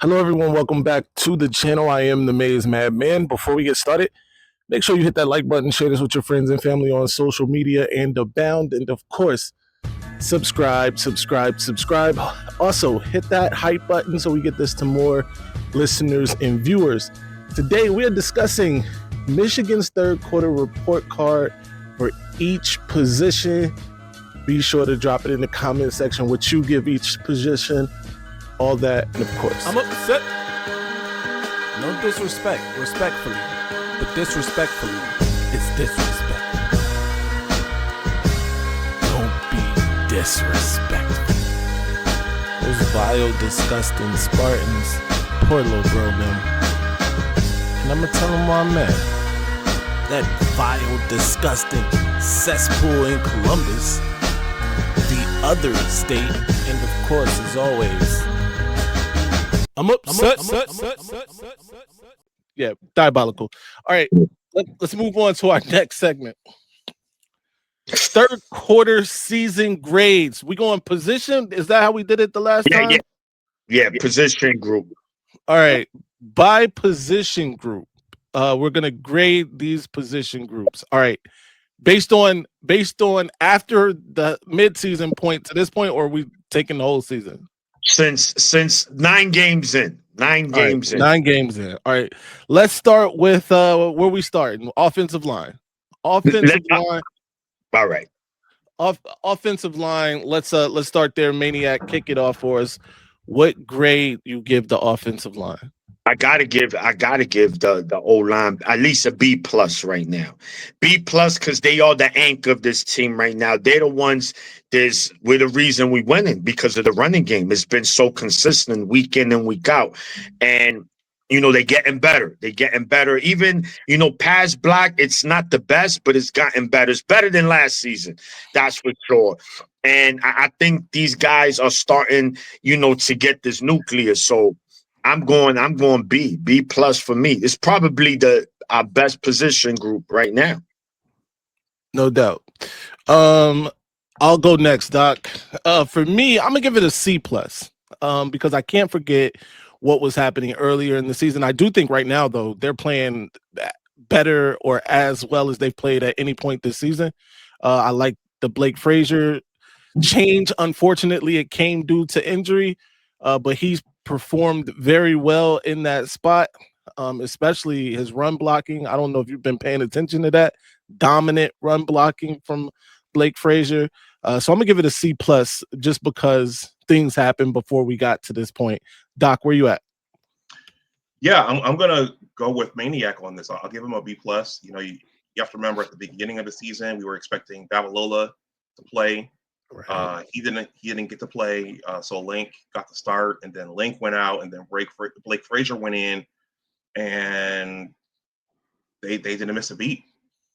Hello, everyone. Welcome back to the channel. I am the Maize Madman. Before we get started, make sure you hit that like button, share this with your friends and family on social media, and abound. And of course, subscribe. Also, hit that hype button so we get this to more listeners and viewers. Today, we are discussing Michigan's third quarter report card for each position. Be sure to drop it in the comment section what you give each position. All that, and of course, I'm upset. No disrespect, respectfully, but disrespectfully, it's disrespect. Don't be disrespectful. Those vile, disgusting Spartans, poor little bro, man. And I'm gonna tell him where I'm at. That vile, disgusting cesspool in Columbus, the other state, and of course, as always, I'm upset. Yeah, diabolical. All right, let's move on to our next segment. Third quarter season grades. We going position? Is that how we did it the last time? Yeah, position group. All right, by position group, we're gonna grade these position groups. All right, based on after the midseason point to this point, or are we taking the whole season? Since 9 games in. 9 games in. 9 games in. All right. Let's start with where we start. Offensive line. Offensive line. All right. Offensive line. Let's start there. Maniac, kick it off for us. What grade you give the offensive line? I gotta give the O line at least a B plus right now. B plus because they are the anchor of this team right now. They're the ones. We're the reason we winning because of the running game. It's been so consistent week in and week out, and they're getting better. They're getting better. Even pass block, it's not the best, but it's gotten better. It's better than last season. That's for sure. And I think these guys are starting, to get this nucleus. So I'm going B plus for me. It's probably our best position group right now. No doubt. I'll go next, Doc. For me, I'm gonna give it a C plus. Because I can't forget what was happening earlier in the season. I do think right now, though, they're playing better or as well as they've played at any point this season. I like the Blake Frazier change. Unfortunately, it came due to injury, but he's performed very well in that spot, especially his run blocking. I don't know if you've been paying attention to that dominant run blocking from Blake Frazier. So I'm gonna give it a C plus just because things happened before we got to this point. Doc, where you at? Yeah, I'm gonna go with Maniac on this. I'll give him a B plus. You have to remember at the beginning of the season we were expecting Babalola to play. Right. He didn't get to play, so Link got the start, and then Link went out, and then Blake Frazier went in, and they didn't miss a beat.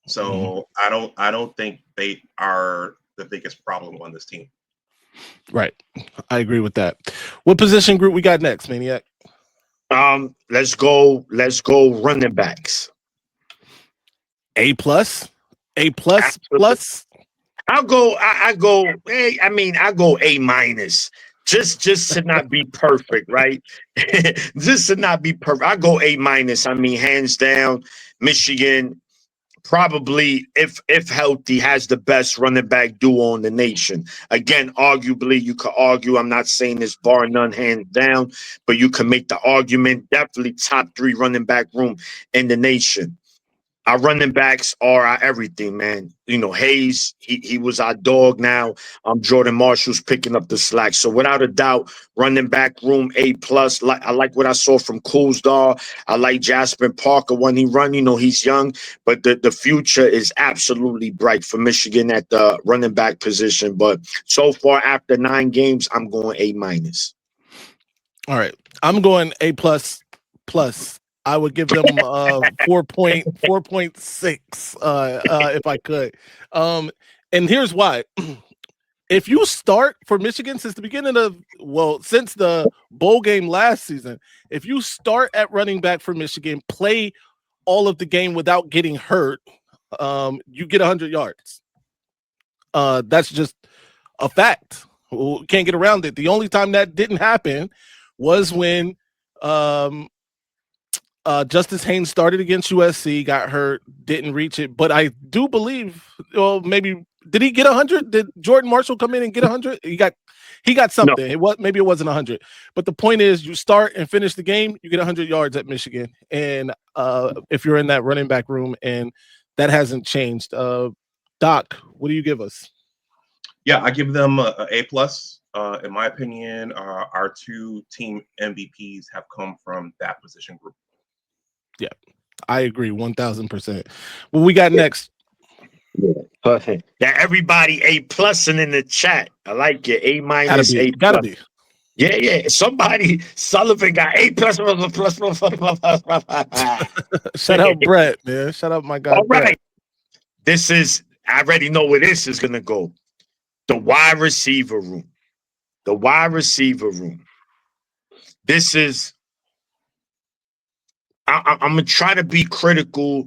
So I don't think they are the biggest problem on this team. Right, I agree with that. What position group we got next, Maniac? Let's go running backs. A plus, plus. I'll go A minus. Just to not be perfect, right? Just to not be perfect. I go A minus. I mean, hands down, Michigan probably, if healthy, has the best running back duo in the nation. Again, arguably, you could argue, I'm not saying this bar none, hands down, but you can make the argument, definitely top 3 running back room in the nation. Our running backs are our everything, man. Hayes, he was our dog now. Jordan Marshall's picking up the slack. So without a doubt, running back room A plus. I like what I saw from Coulsdar. I like Jasper Parker when he run. He's young, but the future is absolutely bright for Michigan at the running back position. But so far, after 9 games, I'm going A minus. All right, I'm going A plus. I would give them 4.6 if I could. And here's why. If you start for Michigan since the bowl game last season, if you start at running back for Michigan, play all of the game without getting hurt, you get 100 yards. That's just a fact. Can't get around it. The only time that didn't happen was when Justice Haynes started against USC, got hurt, didn't reach it, but I do believe, well, maybe did he get 100? Did Jordan Marshall come in and get 100? He got something. No. Maybe it wasn't 100, but the point is, you start and finish the game, you get 100 yards at Michigan, and if you're in that running back room, and that hasn't changed. Doc, what do you give us? Yeah, I give them a A plus. In my opinion, our two team MVPs have come from that position group. Yeah, I agree 1,000%. What we got next? Yeah, everybody A plus and in the chat. I like it. A minus, A plus. Gotta be. Yeah. Somebody, Sullivan got A plus. Shout out Brett, man. Shout out my guy. All right. Brett. This is, I already know where this is gonna go. The wide receiver room. The wide receiver room. This is, I'm gonna try to be critical,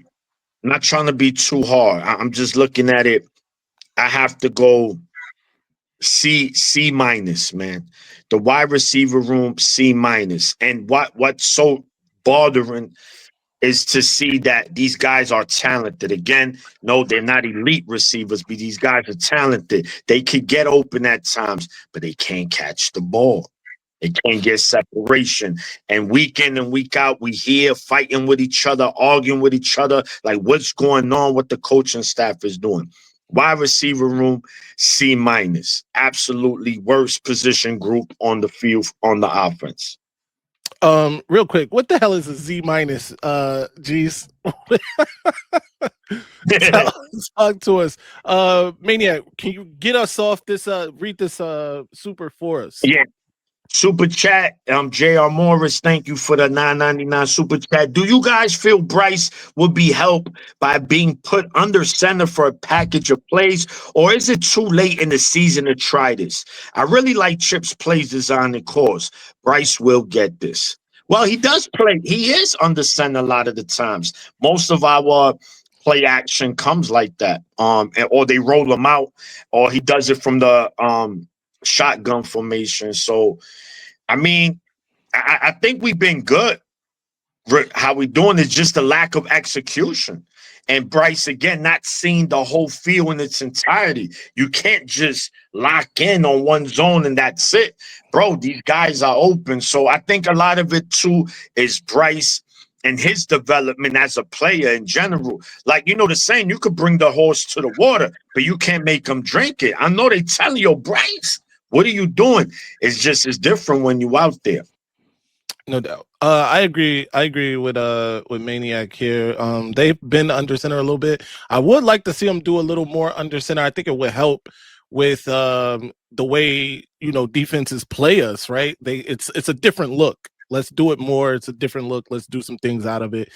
not trying to be too hard. I'm just looking at it. I have to go C minus, man. The wide receiver room, C minus. And what's so bothering is to see that these guys are talented. Again, no, they're not elite receivers, but these guys are talented. They could get open at times, but they can't catch the ball. They can't get separation. And week in and week out, we hear fighting with each other, arguing with each other, like what's going on, what the coaching staff is doing. Wide receiver room, C minus. Absolutely worst position group on the field on the offense. Real quick, what the hell is a Z minus? Geez. Talk to us. Maniac, can you get us off this read this super for us? Yeah. Super chat, J.R. Morris, thank you for the $9.99 super chat. Do you guys feel Bryce would be helped by being put under center for a package of plays, or is it too late in the season to try this? I really like Chip's plays design and calls. Bryce will get this. Well, he does play. He is under center a lot of the times. Most of our play action comes like that, or they roll him out, or he does it from the shotgun formation. So, I mean, I think we've been good. How we doing is just a lack of execution. And Bryce, again, not seeing the whole field in its entirety. You can't just lock in on one zone and that's it. Bro, these guys are open. So I think a lot of it, too, is Bryce and his development as a player in general. Like, you know the saying, you could bring the horse to the water, but you can't make him drink it. I know they tell you, Bryce, what are you doing? It's different when you out there. No doubt. I agree. I agree with Maniac here. They've been under center a little bit. I would like to see them do a little more under center. I think it would help with the way defenses play us. Right? It's a different look. Let's do it more. It's a different look. Let's do some things out of it,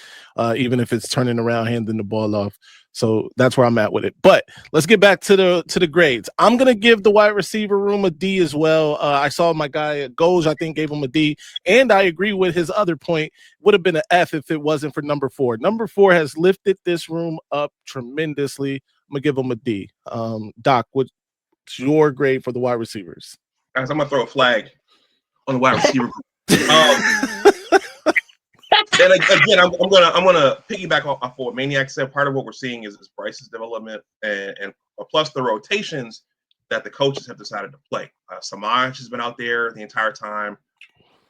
even if it's turning around, handing the ball off. So that's where I'm at with it. But let's get back to the grades. I'm gonna give the wide receiver room a D as well. I saw my guy Goj, I think, gave him a D, and I agree with his other point. Would have been an F if it wasn't for number 4. Number 4 has lifted this room up tremendously. I'm gonna give him a D. Doc, what's your grade for the wide receivers? Guys, I'm gonna throw a flag on the wide receiver group. And again, I'm gonna piggyback off what Maniac said. Part of what we're seeing is Bryce's development and plus the rotations that the coaches have decided to play. Samaj has been out there the entire time,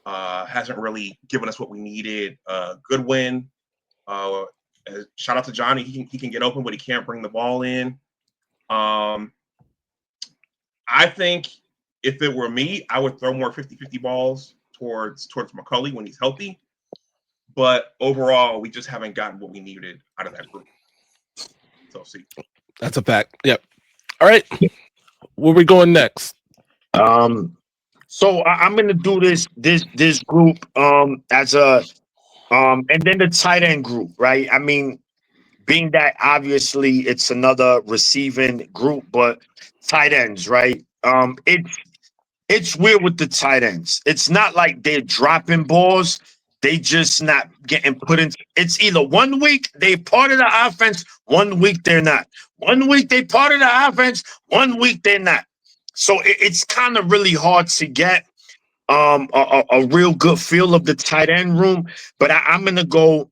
hasn't really given us what we needed. Goodwin, shout out to Johnny. He can get open, but he can't bring the ball in. I think if it were me, I would throw more 50-50 balls towards McCulley when he's healthy. But overall, we just haven't gotten what we needed out of that group. So see. That's a fact. Yep. All right. Where we going next? So I'm gonna do this group as a and then the tight end group, right? I mean, being that obviously it's another receiving group, but tight ends, right? It's weird with the tight ends. It's not like they're dropping balls. They just not getting put in. It's either 1 week they part of the offense, 1 week they're not. 1 week they part of the offense, 1 week they're not. So it's kind of really hard to get. a real good feel of the tight end room, but I'm gonna go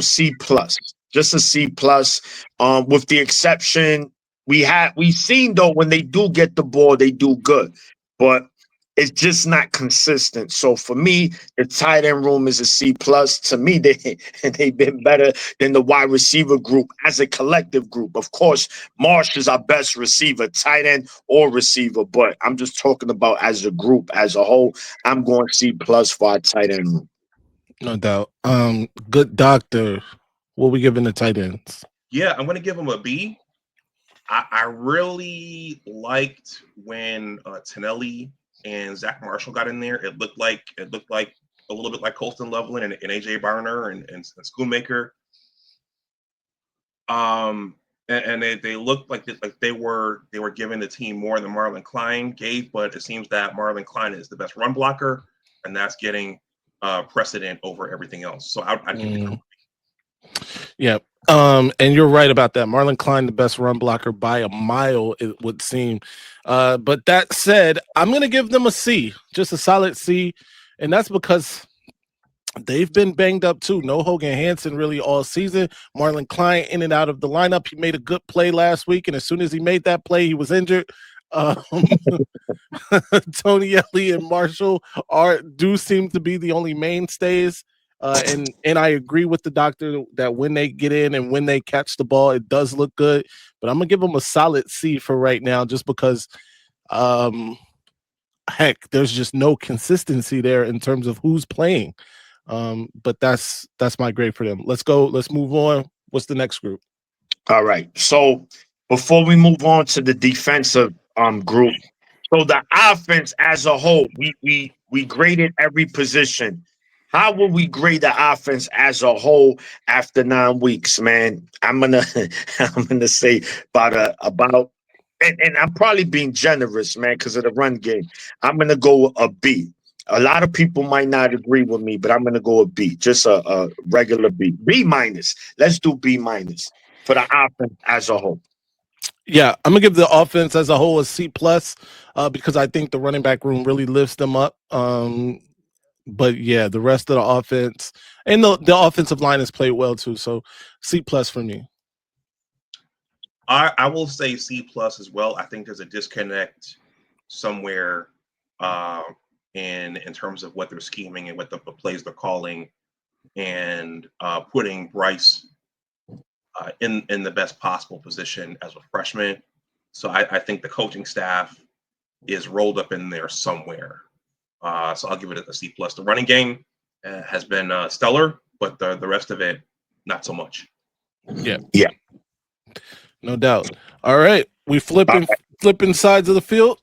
C plus, just a C plus. With the exception we've seen though when they do get the ball, they do good, but it's just not consistent. So for me, the tight end room is a C plus. To me, they've been better than the wide receiver group as a collective group. Of course, Marsh is our best receiver, tight end or receiver, but I'm just talking about as a group, as a whole. I'm going C plus for our tight end room. No doubt. Good doctor. What we giving the tight ends? Yeah, I'm going to give him a B. I really liked when Tonelli and Zach Marshall got in there. It looked like a little bit like Colston Loveland and AJ Barner and Schoonmaker. And they looked like they were giving the team more than Marlon Klein gave, but it seems that Marlon Klein is the best run blocker, and that's getting precedent over everything else. So I'd give it. Yeah. And you're right about that. Marlon Klein, the best run blocker by a mile, it would seem. But that said, I'm going to give them a C, just a solid C. And that's because they've been banged up too. No Hogan Hansen really all season. Marlon Klein in and out of the lineup. He made a good play last week. And as soon as he made that play, he was injured. Tony Elliott and Marshall do seem to be the only mainstays. And I agree with the doctor that when they get in and when they catch the ball, it does look good. But I'm gonna give them a solid C for right now, just because, heck, there's just no consistency there in terms of who's playing. But that's my grade for them. Let's go. Let's move on. What's the next group? All right. So before we move on to the defensive group, so the offense as a whole, we graded every position. How will we grade the offense as a whole after 9 weeks, man? I'm gonna I'm gonna say about and I'm probably being generous, man, because of the run game. I'm gonna go a B. A lot of people might not agree with me, but I'm gonna go a B, just a regular B. B minus. Let's do B minus for the offense as a whole. Yeah, I'm gonna give the offense as a whole a C plus, because I think the running back room really lifts them up. But yeah, the rest of the offense and the offensive line has played well too. So C plus for me. I will say C plus as well. I think there's a disconnect somewhere in terms of what they're scheming and what the plays they're calling, and putting Bryce in the best possible position as a freshman. So I think the coaching staff is rolled up in there somewhere. So I'll give it a C plus. The running game has been stellar, but the rest of it, not so much. Yeah. Yeah. No doubt. All right. We flipping sides of the field.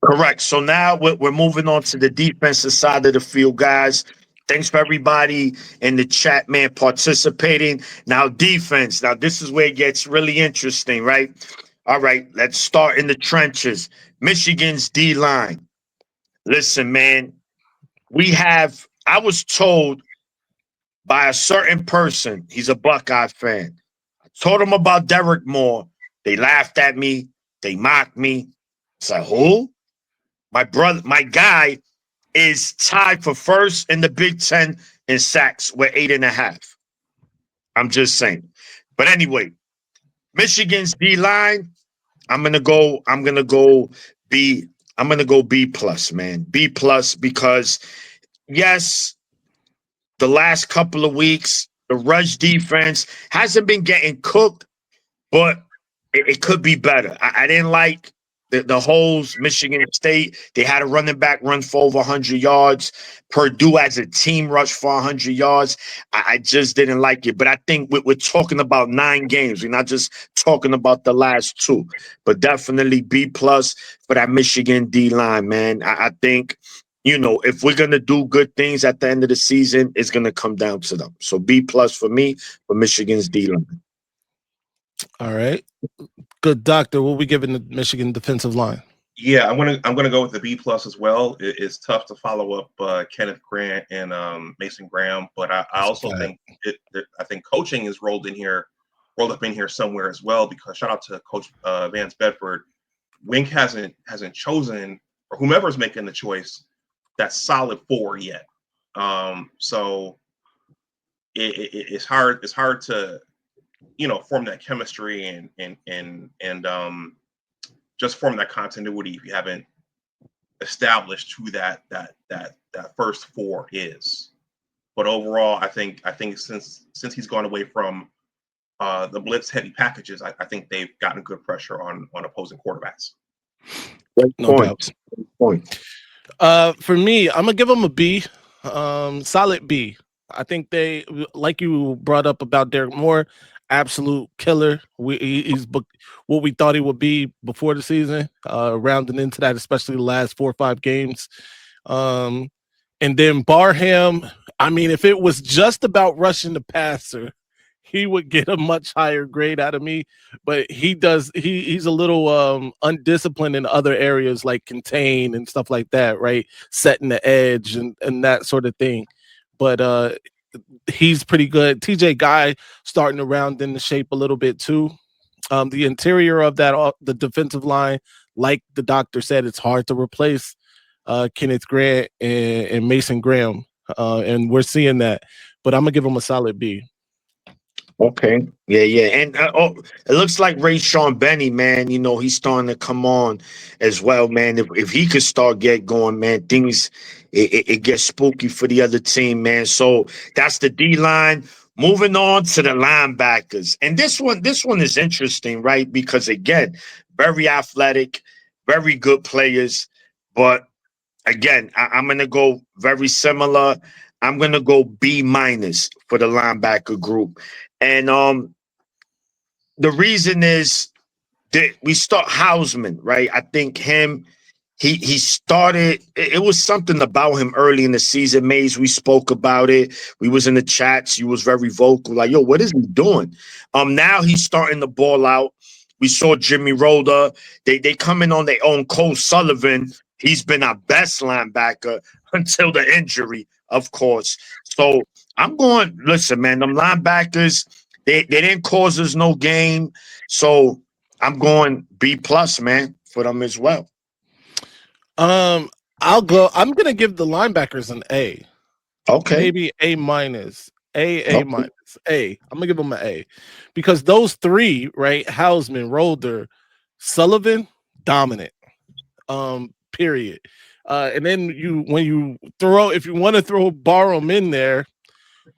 Correct. So now we're moving on to the defensive side of the field, guys. Thanks for everybody in the chat, man, participating. Now, defense. Now, this is where it gets really interesting, right? All right, let's start in the trenches. Michigan's D line. Listen, man, I was told by a certain person, he's a Buckeye fan. I told him about Derek Moore. They laughed at me. They mocked me. It's like, who? My guy is tied for first in the Big Ten in sacks with 8.5. I'm just saying. But anyway, Michigan's D line, I'm gonna go B. I'm gonna go B plus, man. B plus, because yes, the last couple of weeks, the rush defense hasn't been getting cooked, but it could be better. I didn't like the holes. Michigan State, they had a running back run for over 100 yards. Purdue as a team rush for 100 yards. I just didn't like it. But I think we're talking about 9 games. We're not just talking about the last 2. But definitely B plus for that Michigan D line, man. I think, if we're going to do good things at the end of the season, it's going to come down to them. So B plus for me for Michigan's D line. All right. Good doctor. What we giving the Michigan defensive line? Yeah, I'm gonna go with the B plus as well. It's tough to follow up Kenneth Grant and Mason Graham, but I also think I think coaching is rolled up in here somewhere as well, because shout out to Coach Vance Bedford. Wink hasn't chosen, or whomever is making the choice, that solid four yet. So it's hard. It's hard to form that chemistry and just form that continuity if you haven't established who that first four is. But overall, I think since he's gone away from the blitz heavy packages, I think they've gotten good pressure on opposing quarterbacks. Great No point. doubt. Great point. For me, I'm gonna give them a B, solid B. I think they, like you brought up about Derek Moore, absolute killer. He's what we thought he would be before the season, rounding into that, especially the last 4 or 5 games. And then Barham, I mean, if it was just about rushing the passer, he would get a much higher grade out of me. But he's a little undisciplined in other areas like contain and stuff like that, right? Setting the edge and that sort of thing. But he's pretty good. TJ Guy starting to round in the shape a little bit too. The interior of the defensive line, like the doctor said, it's hard to replace Kenneth Grant and Mason Graham. And we're seeing that. But I'm going to give him a solid B. Okay. Yeah. And it looks like Ray Sean Benny, man, he's starting to come on as well, man. If he could start get going, man, things it gets spooky for the other team, man. So that's the D line. Moving on to the linebackers. And this one is interesting, right? Because again, very athletic, very good players. But again, I'm gonna go very similar. I'm gonna go B- for the linebacker group. And the reason is that we start Hausman, right? I think he started, it was something about him early in the season. Maize, we spoke about it. We was in the chats. You was very vocal, like, yo, what is he doing? Now he's starting to ball out. We saw Jimmy Roller. They come in on their own. Cole Sullivan, he's been our best linebacker until the injury, of course. So I'm going, listen, man, them linebackers, they didn't cause us no game. So I'm going B+, man, for them as well. I'm gonna give the linebackers an A. Okay. Maybe A-. A. I'm gonna give them an A. Because those three, right? Hausman, Roller, Sullivan, dominant. Period. And then if you want to throw Barham in there,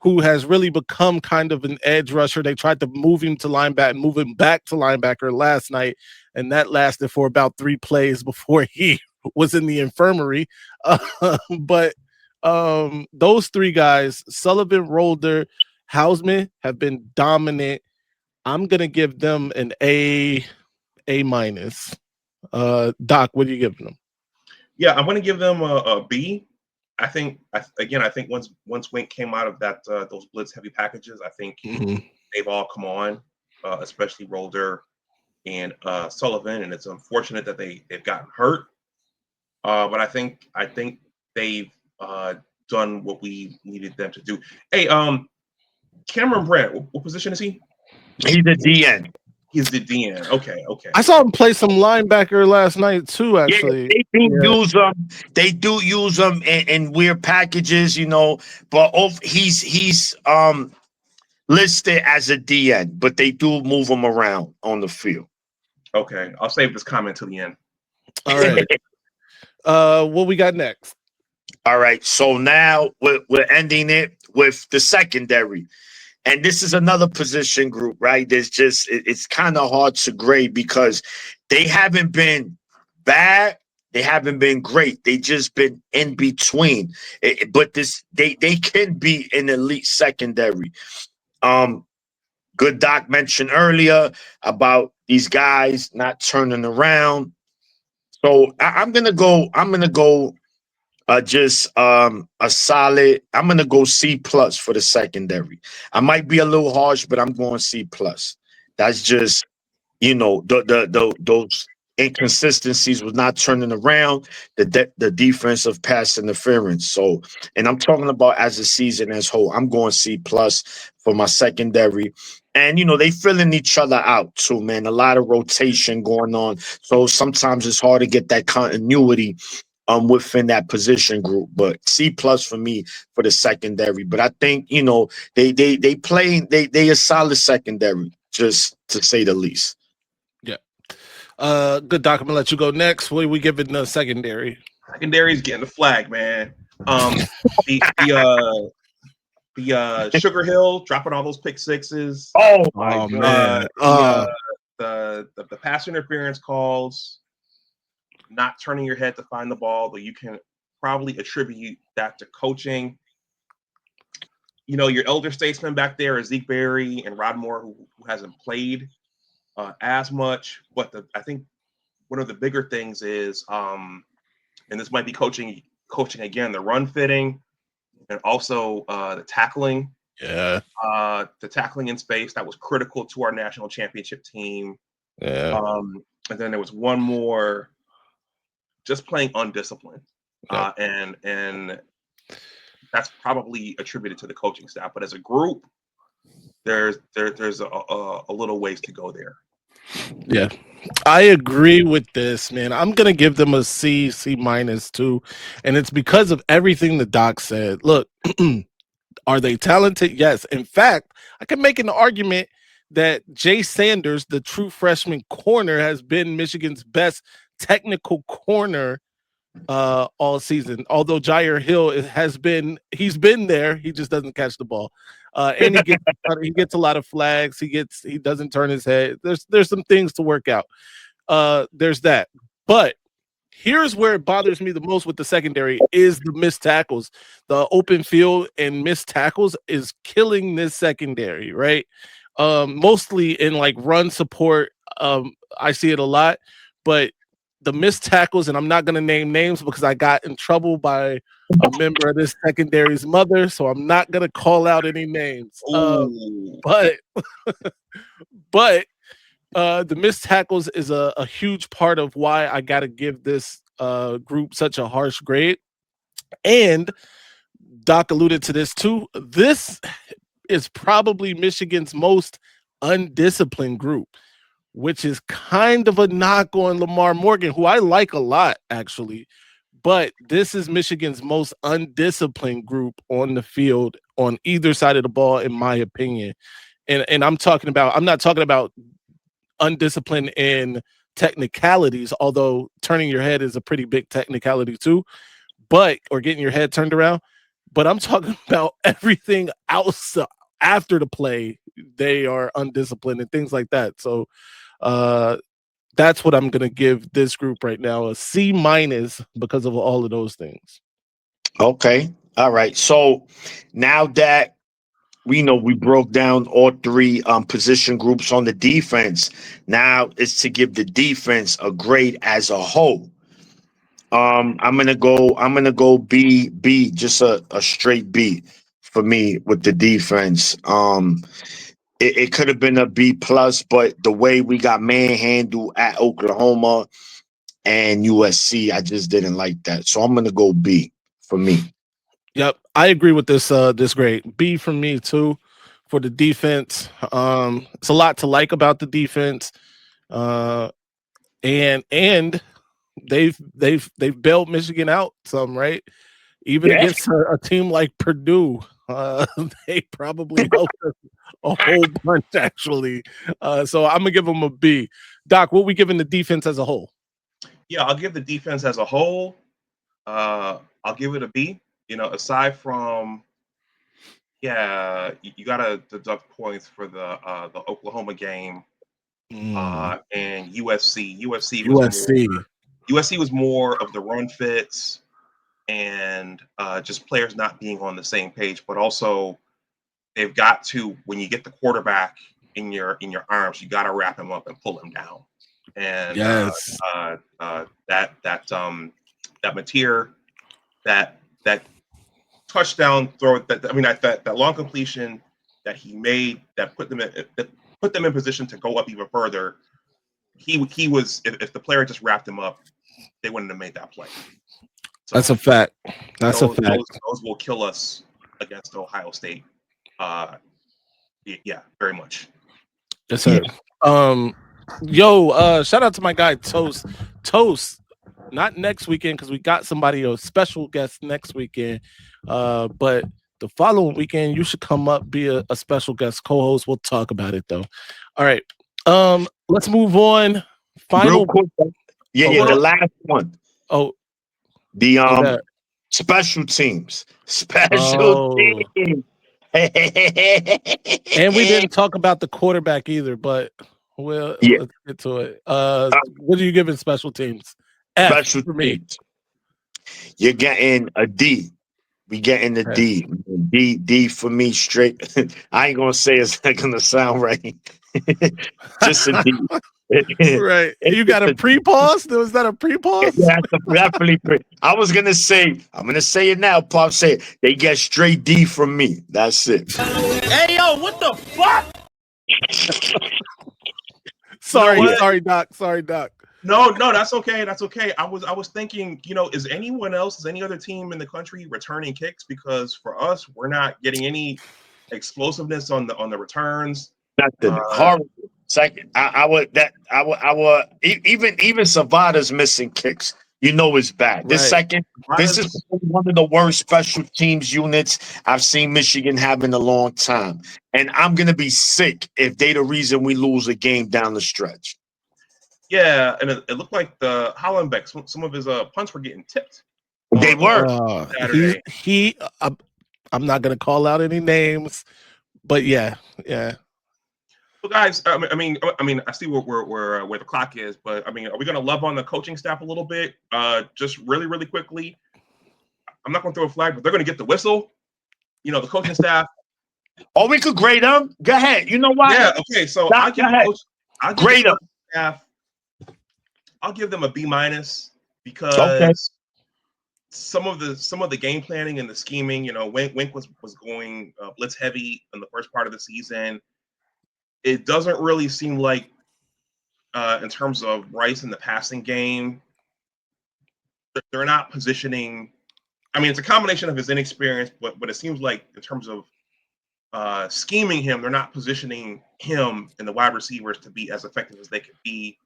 who has really become kind of an edge rusher. They tried to move him back to linebacker last night, and that lasted for about 3 plays before he was in the infirmary. But those 3 guys, Sullivan, Roller, Hausman, have been dominant. I'm gonna give them an A-. Doc, what are you giving them? Yeah, I'm going to give them a B. I think once Wink came out of that those blitz heavy packages, I think they've all come on, especially Roller and Sullivan, and it's unfortunate that they've gotten hurt. But I think they've done what we needed them to do. Hey, Cameron Brandt, what position is he? He's the DN. He's the DN. Okay. I saw him play some linebacker last night too. Actually, they do use them in weird packages, But he's listed as a DN, but they do move him around on the field. Okay, I'll save this comment till the end. All right. What we got next? All right. So now we're ending it with the secondary. And this is another position group, right? It's kind of hard to grade because they haven't been bad. They haven't been great. They just been in between. But they can be an elite secondary. Good Doc mentioned earlier about these guys not turning around. So I'm gonna go just a solid. I'm gonna go C+ for the secondary. I might be a little harsh, but I'm going C+. That's just those inconsistencies was not turning around the defensive pass interference. So, and I'm talking about as a season as whole. I'm going C+ for my secondary. And they filling each other out too, man. A lot of rotation going on. So sometimes it's hard to get that continuity within that position group. But C plus for me for the secondary. But I think, you know, they a solid secondary, just to say the least. Yeah. Good, Doc. I'm gonna let you go next. What are we giving the secondary? Secondary's getting the flag, man. The Sugar Hill dropping all those pick sixes. Oh my God. Man. The pass interference calls, not turning your head to find the ball, but you can probably attribute that to coaching. You know, your elder statesmen back there are Zeke Berry and Rod Moore, who hasn't played as much. But I think one of the bigger things is, and this might be coaching again, the run fitting and also the tackling. Yeah. The tackling in space that was critical to our national championship team. Yeah. And then there was one more, just playing undisciplined. Yeah. And that's probably attributed to the coaching staff. But as a group, there's a little ways to go there. Yeah, I agree with this, man. I'm gonna give them a C minus too, and it's because of everything the doc said. Look, are they talented? Yes. In fact, I can make an argument that Jay Sanders, the true freshman corner, has been Michigan's best technical corner all season. Although Jair Hill he's been there, he just doesn't catch the ball. And he gets a lot of flags. He doesn't turn his head. There's some things to work out. There's that. But here's where it bothers me the most with the secondary is the missed tackles. The open field and missed tackles is killing this secondary, right? Mostly in like run support. I see it a lot, but the missed tackles, and I'm not going to name names because I got in trouble by a member of this secondary's mother, so I'm not going to call out any names. But the missed tackles is a huge part of why I got to give this group such a harsh grade. And Doc alluded to this too. This is probably Michigan's most undisciplined group, which is kind of a knock on Lamar Morgan, who I like a lot, actually. But this is Michigan's most undisciplined group on the field on either side of the ball, in my opinion. And I'm not talking about undisciplined in technicalities, although turning your head is a pretty big technicality too, or getting your head turned around. But I'm talking about everything else after the play. They are undisciplined and things like that. So that's what I'm going to give this group right now, a C minus, because of all of those things. Okay. All right. So now that we know we broke down all three position groups on the defense, now it's to give the defense a grade as a whole. I'm gonna go B, just a straight B for me with the defense. It could have been a B plus, but the way we got manhandled at Oklahoma and USC, I just didn't like that. So I'm gonna go B for me. Yep, I agree with this grade. B for me too for the defense. It's a lot to like about the defense. And they've bailed Michigan out some, right? Even against a team like Purdue, they probably helped us a whole bunch, actually. So I'm gonna give them a B. Doc, what we giving the defense as a whole? Yeah, I'll give the defense as a whole. I'll give it a B. You know, aside from, you gotta deduct points for the Oklahoma game and USC. USC was more of the run fits and just players not being on the same page, but also they've got to, when you get the quarterback in your arms, you got to wrap him up and pull him down. And yes, that Mateer, that touchdown throw, that long completion that he made that put them in position to go up even further. He was, if the player just wrapped him up, they wouldn't have made that play. So that's a fact. Those will kill us against Ohio State. Yeah, very much. Yes, sir. Shout out to my guy Toast. not next weekend because we got somebody, a special guest next weekend. But the following weekend, you should come up, be a special guest co-host. We'll talk about it though. All right. Let's move on. Final. Real quick. Yeah, Oh, the last one. Oh, the special teams. Special teams. And we didn't talk about the quarterback either, but let's get to it. What are you giving special teams? F special for me. teams. You're getting a D. We getting a D. D for me straight. I ain't gonna say it's not gonna sound right. Just a D. Right. You got a pre-pause? Was that a pre-pause? Yeah, definitely. I was gonna say, I'm gonna say it now. Pop say they get straight D from me. That's it. Hey yo, what the fuck? Sorry, Doc. Sorry, Doc. No, that's okay. That's okay. I was thinking, is anyone else, is any other team in the country returning kicks? Because for us, we're not getting any explosiveness on the returns. Nothing. Horrible. Second, I would even Savada's missing kicks. It's bad. Right. This is one of the worst special teams units I've seen Michigan have in a long time. And I'm gonna be sick if they the reason we lose a game down the stretch. Yeah, and it looked like the Hollenbeck, some of his punts were getting tipped. They were. I'm not gonna call out any names, but yeah. Well, guys, I mean, I see where the clock is, but I mean, are we going to love on the coaching staff a little bit? Just really, really quickly. I'm not going to throw a flag, but they're going to get the whistle. The coaching staff. Oh, we could grade them. Go ahead. You know why? Yeah. Okay. So I'll give the staff. I'll give them a B- because some of the game planning and the scheming. Wink was going blitz heavy in the first part of the season. It doesn't really seem like, in terms of Rice in the passing game, they're not positioning. I mean, it's a combination of his inexperience, but it seems like in terms of scheming him, they're not positioning him and the wide receivers to be as effective as they could be.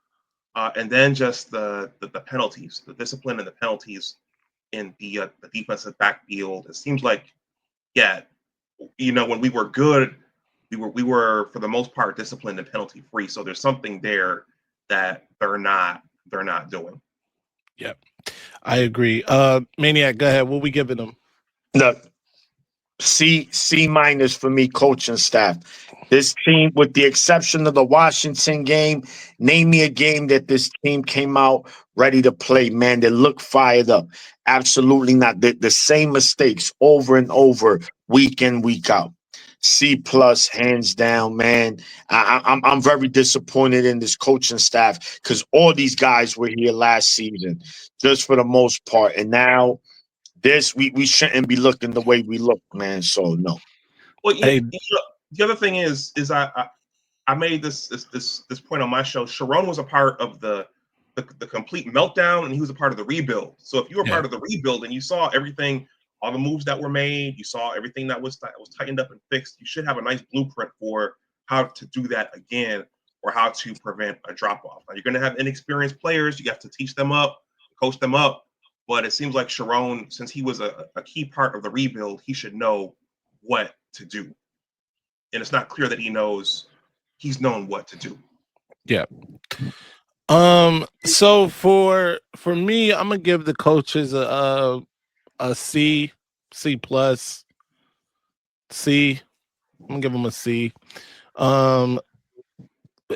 And then just the penalties, the discipline and the penalties in the defensive backfield. It seems like, when we were good, we were for the most part disciplined and penalty free. So there's something there that they're not doing. Yep, I agree. Maniac, go ahead. What we giving them? Look, C- for me, coaching staff. This team, with the exception of the Washington game, name me a game that this team came out ready to play. Man, they look fired up. Absolutely not. The same mistakes over and over, week in, week out. C+, hands down, man. I'm very disappointed in this coaching staff because all these guys were here last season, just for the most part, and now we shouldn't be looking the way we look, man. So no. Well, the other thing is I made this point on my show. Sharon was a part of the complete meltdown, and he was a part of the rebuild. So if you were part of the rebuild and you saw everything, all the moves that were made, you saw everything that was tightened up and fixed, you should have a nice blueprint for how to do that again or how to prevent a drop-off. Now, you're going to have inexperienced players. You have to teach them up, coach them up. But it seems like Sharon, since he was a key part of the rebuild, he should know what to do. And it's not clear that he's known what to do. Yeah. So for me, I'm gonna give the coaches a C+, C. I'm gonna give them a C.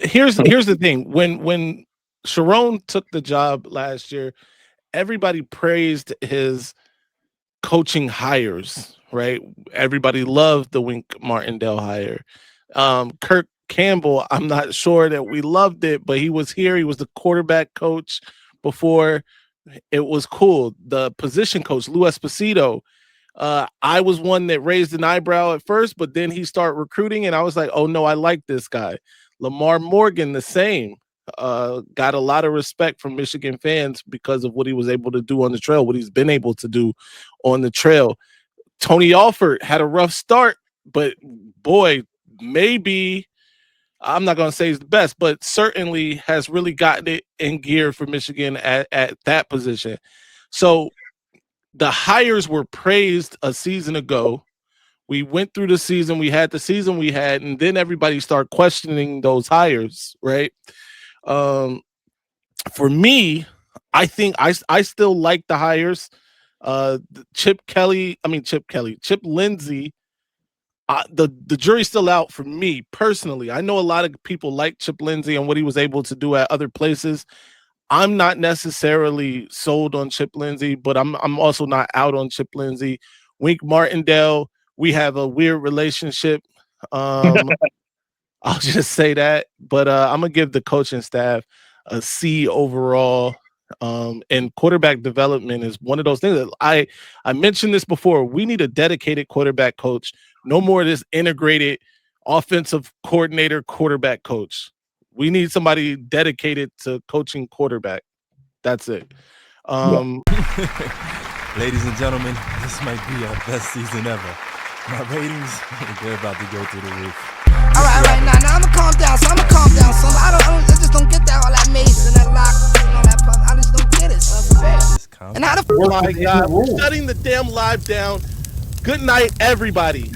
Here's the thing. When Sharon took the job last year, everybody praised his coaching hires, right? Everybody loved the Wink Martindale hire. Kirk Campbell, I'm not sure that we loved it, but he was here. He was the quarterback coach before. It was cool. The position coach, Lou Esposito, I was one that raised an eyebrow at first, but then he started recruiting, and I was like, oh, no, I like this guy. Lamar Morgan, the same. Got a lot of respect from Michigan fans because of what he was able to do on the trail, what he's been able to do on the trail. Tony Alford had a rough start, but boy, maybe I'm not going to say he's the best, but certainly has really gotten it in gear for Michigan at that position. So the hires were praised a season ago. We went through the season, we had the season we had, and then everybody started questioning those hires, right? For me, I think I still like the hires. Chip Lindsey. The jury's still out for me personally. I know a lot of people like Chip Lindsey and what he was able to do at other places. I'm not necessarily sold on Chip Lindsey, but I'm also not out on Chip Lindsey. Wink Martindale, we have a weird relationship. I'll just say that. But I'm gonna give the coaching staff a C overall. And quarterback development is one of those things that I mentioned this before. We need a dedicated quarterback coach. No more of this integrated offensive coordinator quarterback coach. We need somebody dedicated to coaching quarterback. That's it. Ladies and gentlemen, this might be our best season ever. My ratings, they're about to go through the roof. All right, now I'ma calm down. So I just don't get that all that Maize and that lock and all that. I just don't get it. So and how the oh my God, we're shutting the damn live down. Good night, everybody.